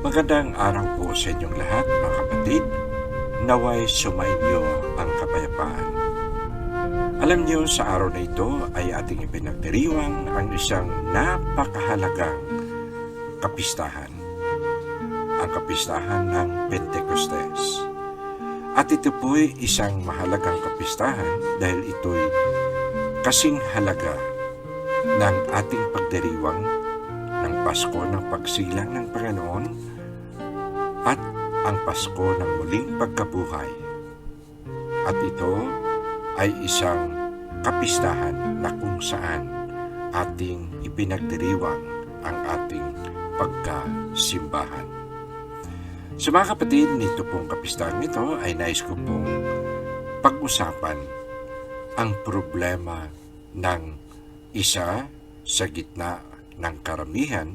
Magandang araw po sa inyong lahat, mga kapatid. Naway sumainyo ang kapayapaan. Alam niyo, sa araw na ito ay ating ipinagdiriwang ang isang napakahalagang kapistahan. Ang kapistahan ng Pentecostes. At ito po'y isang mahalagang kapistahan dahil ito'y kasing halaga ng ating pagdiriwang ng Pasko ng pagsilang ng Panginoon at ang Pasko ng muling pagkabuhay. At ito ay isang kapistahan na kung saan ating ipinagdiriwang ang ating pagkasimbahan. So mga kapatid, nito pong kapistahan ito ay nais ko pong pag-usapan ang problema ng isa sa gitna ng karamihan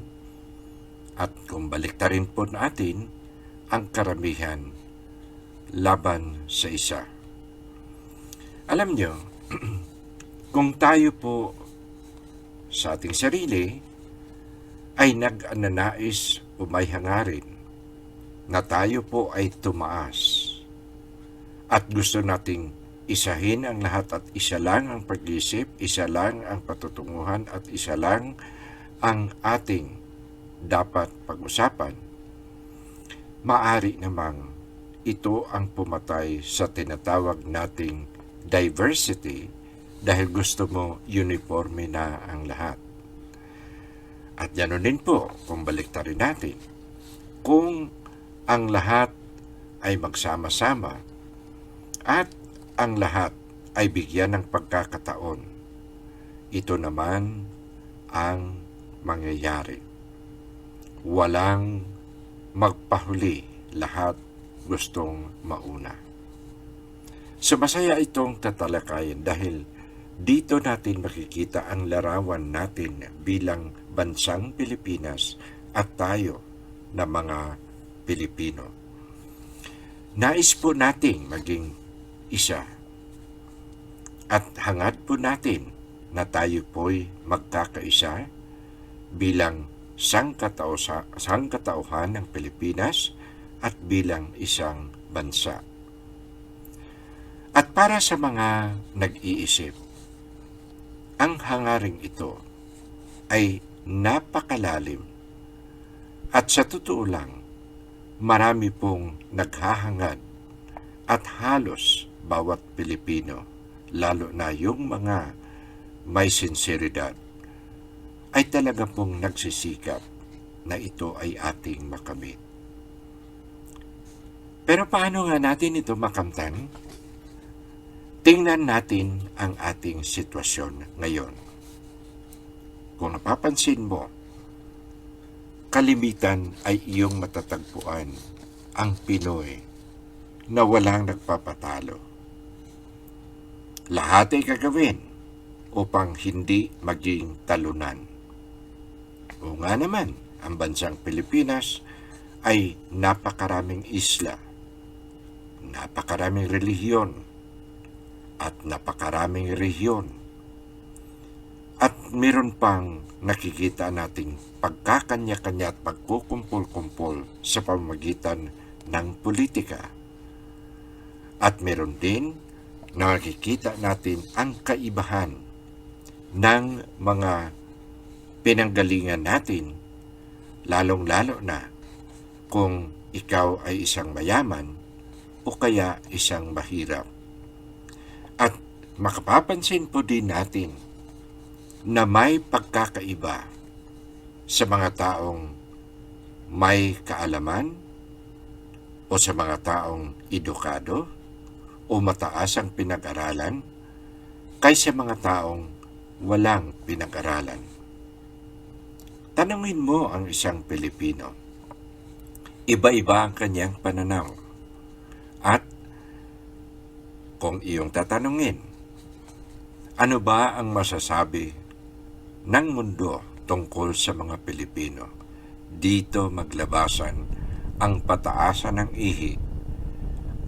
at kung baliktarin po natin ang karamihan laban sa isa. Alam nyo, kung tayo po sa ating sarili ay nag-ananais o may hangarin na tayo po ay tumaas at gusto nating isahin ang lahat at isa lang ang pag-isip, isa lang ang patutunguhan at isa lang ang ating dapat pag-usapan, maaari namang ito ang pumatay sa tinatawag nating diversity dahil gusto mo uniforme na ang lahat. At ganoon din po kung baliktarin natin. Kung ang lahat ay magsama-sama at ang lahat ay bigyan ng pagkakataon, ito naman ang mangyayari. Walang magpahuli, lahat gustong mauna. So masaya itong tatalakayin dahil dito natin makikita ang larawan natin bilang bansang Pilipinas at tayo na mga Pilipino. Nais po nating maging isa at hangad po natin na tayo po'y magkakaisa bilang sangkatauhan ng Pilipinas at bilang isang bansa. At para sa mga nag-iisip, ang hangaring ito ay napakalalim at sa totoo lang, marami pong naghahangad at halos bawat Pilipino, lalo na yung mga may sinseridad, ay talaga pong nagsisikap na ito ay ating makamit. Pero paano nga natin ito makamtan? Tingnan natin ang ating sitwasyon ngayon. Kung napapansin mo, kalimitan ay iyong matatagpuan ang Pinoy na walang nagpapatalo. Lahat ay gagawin upang hindi maging talunan. O nga naman, ang bansang Pilipinas ay napakaraming isla, napakaraming relihiyon, at napakaraming rehiyon. At meron pang nakikita nating pagkakanya-kanya at pagkukumpul-kumpul sa pamamagitan ng politika. At meron din na nakikita natin ang kaibahan ng mga pinanggalingan natin, lalong-lalo na kung ikaw ay isang mayaman o kaya isang mahirap. At makapapansin po din natin na may pagkakaiba sa mga taong may kaalaman o sa mga taong edukado o mataas ang pinag-aralan kaysa mga taong walang pinag-aralan. Tanungin mo ang isang Pilipino. Iba-iba ang kanyang pananaw. At kung iyong tatanungin, ano ba ang masasabi ng mundo tungkol sa mga Pilipino? Dito maglabasan ang pataasan ng ihi,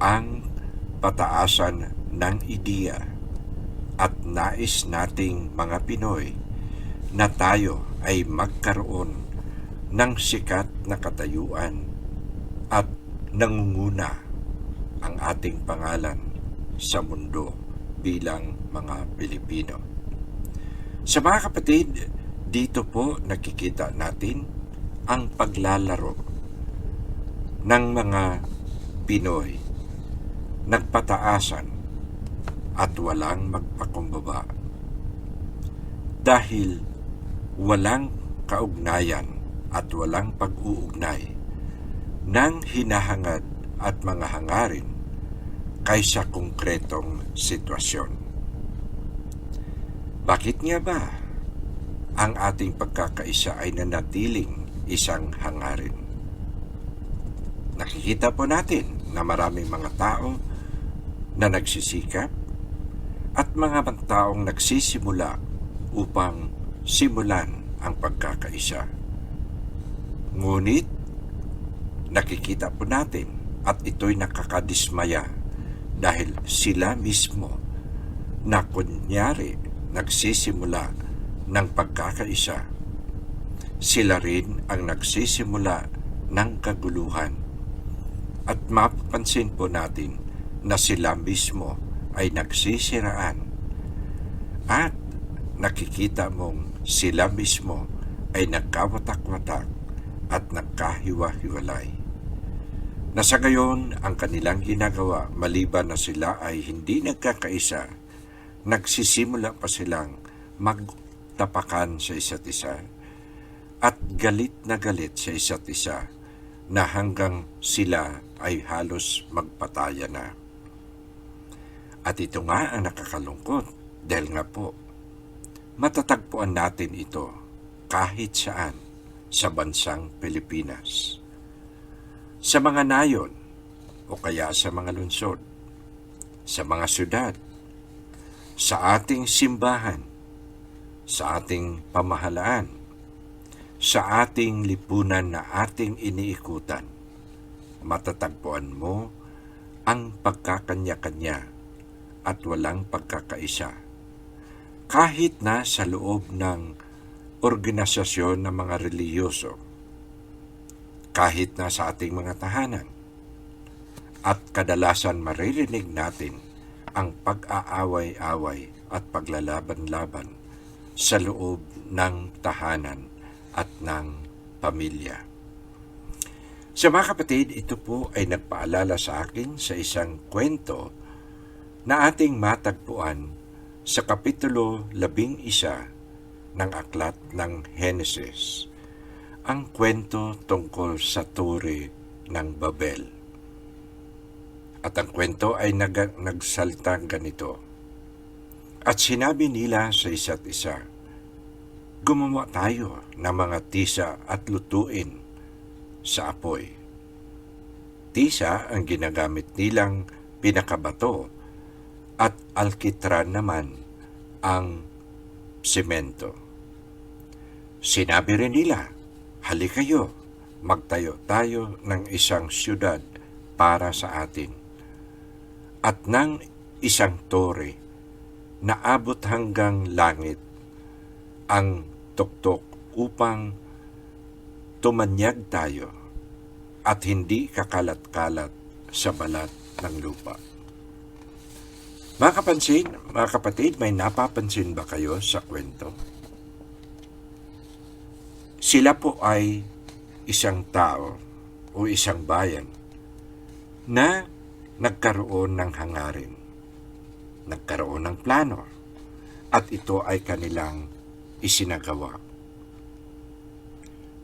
ang pataasan ng ideya at nais nating mga Pinoy na tayo ay magkaroon ng sikat na katayuan at nangunguna ang ating pangalan sa mundo bilang mga Pilipino. Sa mga kapatid, dito po nakikita natin ang paglalaro ng mga Pinoy, nagpataasan at walang magpakumbaba. Dahil walang kaugnayan at walang pag-uugnay ng hinahangad at mga hangarin kaysa konkretong sitwasyon. Bakit nga ba ang ating pagkakaisa ay nanatiling isang hangarin? Nakikita po natin na maraming mga tao na nagsisikap at mga taong nagsisimula upang simulan ang pagkakaisa. Ngunit nakikita po natin at ito'y nakakadismaya dahil sila mismo na kunyari nagsisimula ng pagkakaisa, sila rin ang nagsisimula ng kaguluhan. At mapapansin po natin na sila mismo ay nagsisiraan at nakikita mong sila mismo ay nagkawatak-watak at nagkahiwa-hiwalay. Na sa gayon, ang kanilang ginagawa, maliban na sila ay hindi nagkakaisa, nagsisimula pa silang magtapakan sa isa't isa at galit na galit sa isa't isa na hanggang sila ay halos magpataya na. At ito nga ang nakakalungkot dahil nga po, matatagpuan natin ito kahit saan sa bansang Pilipinas. Sa mga nayon o kaya sa mga lungsod, sa mga syudad, sa ating simbahan, sa ating pamahalaan, sa ating lipunan na ating iniikutan, matatagpuan mo ang pagkakanya-kanya at walang pagkakaisa. Kahit na sa loob ng organisasyon ng mga relihiyoso, kahit na sa ating mga tahanan, at kadalasan maririnig natin ang pag-aaway-away at paglalaban-laban sa loob ng tahanan at ng pamilya. Sa mga kapatid, ito po ay nagpaalala sa akin sa isang kwento na ating matagpuan sa Kapitulo 11 ng Aklat ng Henesis, ang kwento tungkol sa Tore ng Babel. At ang kwento ay nagsaltang ganito. At sinabi nila sa isa't isa, gumawa tayo ng mga tisa at lutuin sa apoy. Tisa ang ginagamit nilang pinakabato at alkitran naman ang semento. Sinabi rin nila, halika kayo, magtayo tayo ng isang siyudad para sa atin at ng isang tore na abot hanggang langit ang tuktok upang tumanyag tayo at hindi kakalat-kalat sa balat ng lupa. Mga kapatid, may napapansin ba kayo sa kwento? Sila po ay isang tao o isang bayan na nagkaroon ng hangarin, nagkaroon ng plano, at ito ay kanilang isinagawa.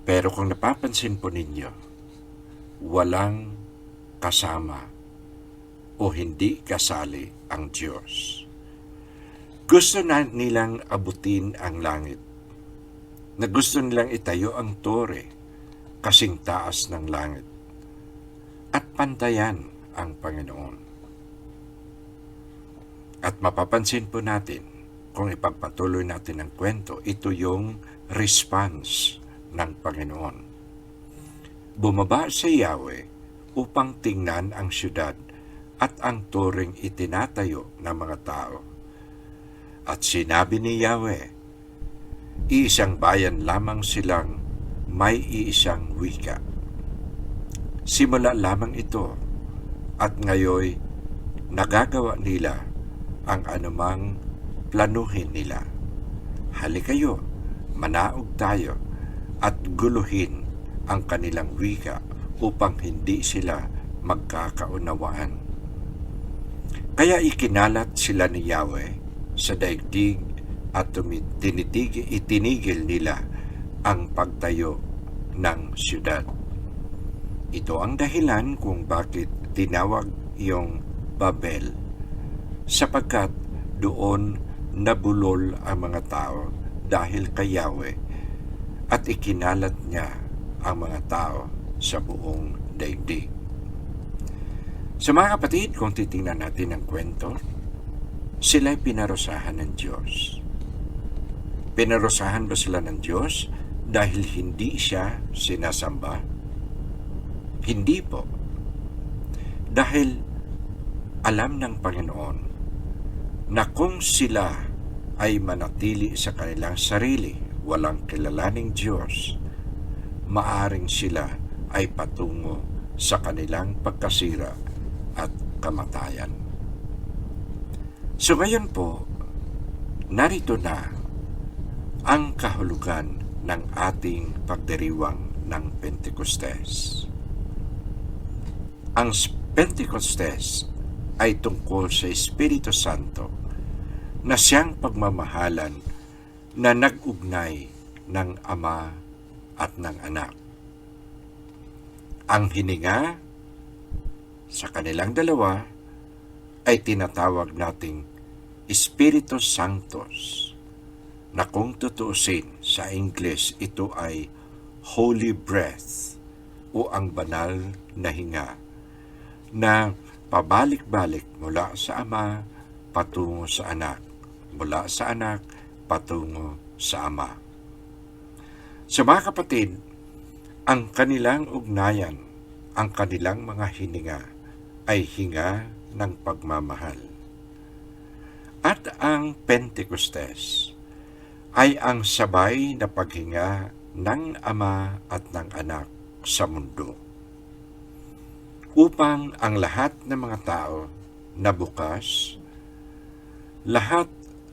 Pero kung napapansin po ninyo, walang kasama o hindi kasali ang Diyos. Gusto na nilang abutin ang langit, na gusto nilang itayo ang tore kasing taas ng langit at pantayan ang Panginoon. At mapapansin po natin, kung ipagpatuloy natin ang kwento, ito yung response ng Panginoon. Bumaba sa Yahweh upang tingnan ang syudad at ang toreng itinatayo ng mga tao. At sinabi ni Yahweh, iisang bayan lamang silang may iisang wika. Simula lamang ito at ngayoy nagagawa nila ang anumang planuhin nila. Halikayo, manaog tayo at guluhin ang kanilang wika upang hindi sila magkakaunawaan. Kaya ikinalat sila ni Yahweh sa daigdig at itinigil nila ang pagtayo ng siyudad. Ito ang dahilan kung bakit tinawag iyong Babel, sapagkat doon nabulol ang mga tao dahil kay Yahweh at ikinalat niya ang mga tao sa buong daigdig. Sa mga kapatid, kung titingnan natin ang kwento, sila'y pinarusahan ng Diyos. Pinarusahan ba sila ng Diyos dahil hindi siya sinasamba? Hindi po. Dahil alam ng Panginoon na kung sila ay manatili sa kanilang sarili, walang kilalaning Diyos, maaring sila ay patungo sa kanilang pagkasira at kamatayan. So ngayon po, narito na ang kahulugan ng ating pagdiriwang ng Pentecostes. Ang Pentecostes ay tungkol sa Espiritu Santo na siyang pagmamahalan na nag-ugnay ng Ama at ng Anak. Ang hininga sa kanilang dalawa ay tinatawag nating Espiritu Sanctos, na kung tutuusin sa English ito ay Holy Breath o ang banal na hinga na pabalik-balik mula sa Ama patungo sa Anak, mula sa Anak patungo sa Ama. Sa mga kapatid, ang kanilang ugnayan, ang kanilang mga hininga ay hinga ng pagmamahal. At ang Pentecostes ay ang sabay na paghinga ng Ama at ng Anak sa mundo, upang ang lahat ng mga tao na bukas, lahat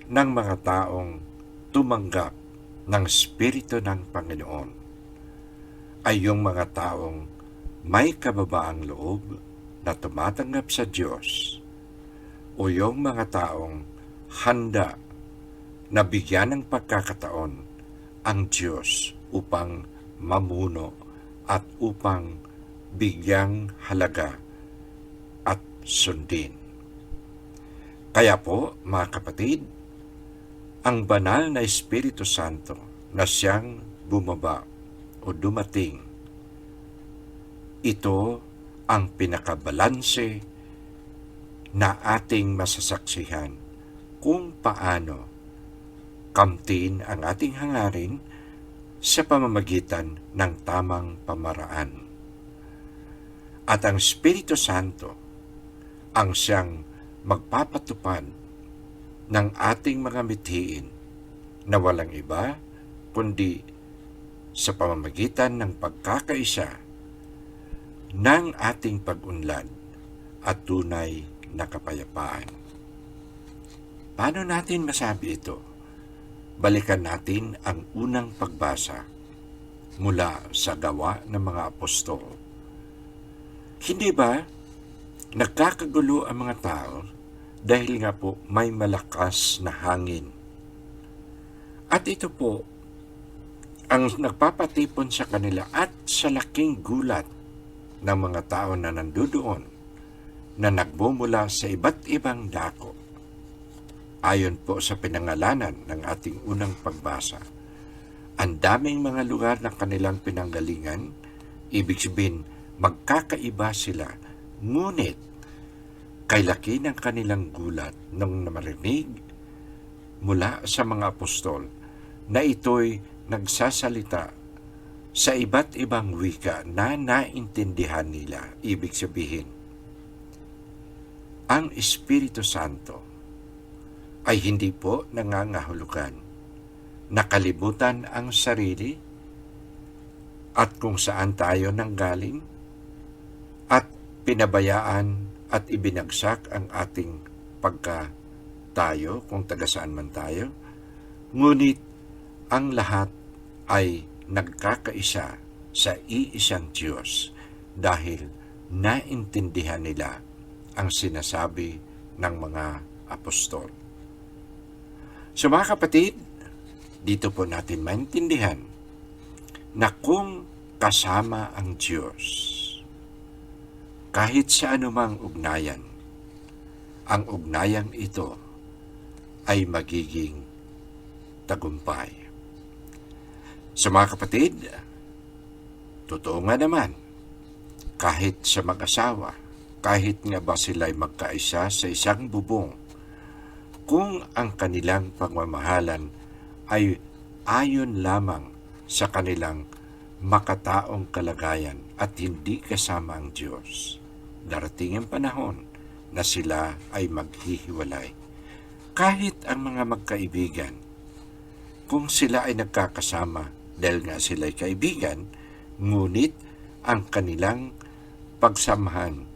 ng mga taong tumanggap ng Espiritu ng Panginoon ay yung mga taong may kababaang loob na tumatanggap sa Diyos, o yung mga taong handa na bigyan ng pagkakataon ang Diyos upang mamuno at upang bigyang halaga at sundin. Kaya po, mga kapatid, ang banal na Espiritu Santo na siyang bumaba o dumating, ito ang pinakabalanse na ating masasaksihan kung paano kamtin ang ating hangarin sa pamamagitan ng tamang pamaraan. At ang Espiritu Santo ang siyang magpapatupad ng ating mga mithiin na walang iba kundi sa pamamagitan ng pagkakaisa ng ating pag-unlad at tunay na kapayapaan. Paano natin masabi ito? Balikan natin ang unang pagbasa mula sa Gawa ng mga Apostol. Hindi ba nagkakagulo ang mga tao dahil nga po may malakas na hangin? At ito po ang nagpapatipon sa kanila at sa laking gulat ng mga tao na nandoon na nagbumula sa iba't ibang dako. Ayon po sa pinangalanan ng ating unang pagbasa, ang daming mga lugar ng kanilang pinanggalingan, ibig sabihin magkakaiba sila, ngunit kay laki ng kanilang gulat nung namarinig mula sa mga apostol na ito'y nagsasalita sa iba't ibang wika na naintindihan nila. Ibig sabihin, ang Espiritu Santo ay hindi po nangangahulugan nakalimutan ang sarili at kung saan tayo nanggaling, pinabayaan at ibinagsak ang ating pagkatayo kung taga saan man tayo, ngunit ang lahat ay nagkakaisa sa iisang Diyos dahil naintindihan nila ang sinasabi ng mga apostol. So mga kapatid, dito po natin maintindihan na kung kasama ang Diyos, kahit sa anumang ugnayan, ang ugnayang ito ay magiging tagumpay. So mga kapatid, totoo nga naman, kahit sa mag-asawa, kahit nga ba sila'y magkaisa sa isang bubong, kung ang kanilang pagmamahalan ay ayon lamang sa kanilang makataong kalagayan at hindi kasama ang Diyos, darating ang panahon na sila ay maghihiwalay. Kahit ang mga magkaibigan, kung sila ay nagkakasama dahil nga sila ay kaibigan, ngunit ang kanilang pagsamahan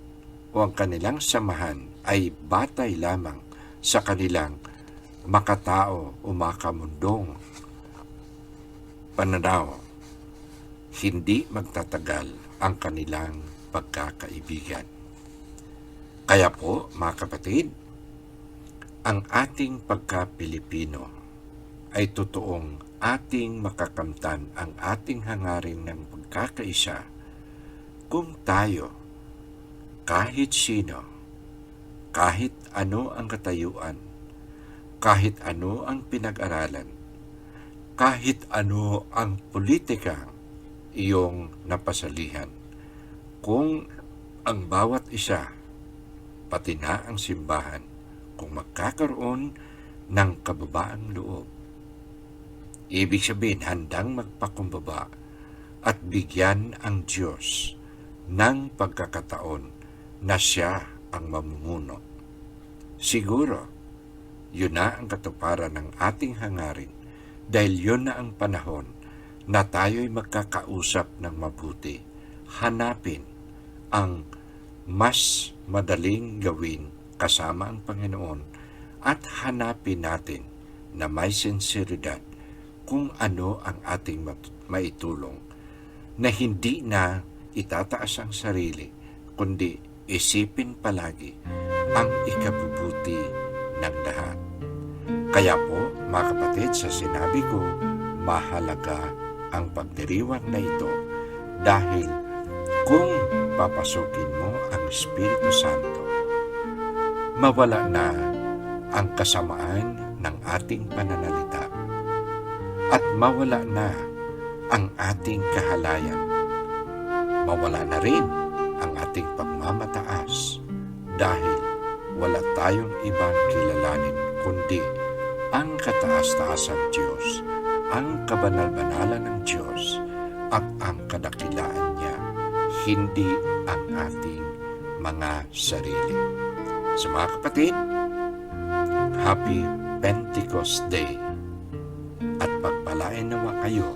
o ang kanilang samahan ay batay lamang sa kanilang makatao o makamundong pananaw, hindi magtatagal ang kanilang pagkakaibigan. Kaya po, mga kapatid, ang ating pagka-Pilipino ay totoong ating makakamtan ang ating hangarin ng pagkakaisa kung tayo, kahit sino, kahit ano ang katayuan, kahit ano ang pinag-aralan, kahit ano ang politika iyong napasalihan, kung ang bawat isa, pati na ang simbahan, kung magkakaroon ng kababaang loob, ibig sabihin handang magpakumbaba at bigyan ang Diyos ng pagkakataon na siya ang mamumuno. Siguro, yun na ang katuparan ng ating hangarin dahil yun na ang panahon na tayo'y magkakausap ng mabuti. Hanapin ang mas madaling gawin kasama ang Panginoon at hanapin natin na may sinseridad kung ano ang ating maitulong na hindi na itataas ang sarili, kundi isipin palagi ang ikabubuti ng lahat. Kaya po, mga kapatid, sa sinabi ko, mahalaga ang pagdiriwang na ito dahil kung papasukin mo ang Espiritu Santo, mawala na ang kasamaan ng ating pananalita at mawala na ang ating kahalayan. Mawala na rin ang ating pagmamataas dahil wala tayong ibang kilalanin kundi ang kataas-taasang Diyos, ang kabanal-banalan ng Diyos at ang kadakilaan niya, hindi ang ating mga sarili. So mga kapatid, Happy Pentecost Day at pagpalain nawa kayo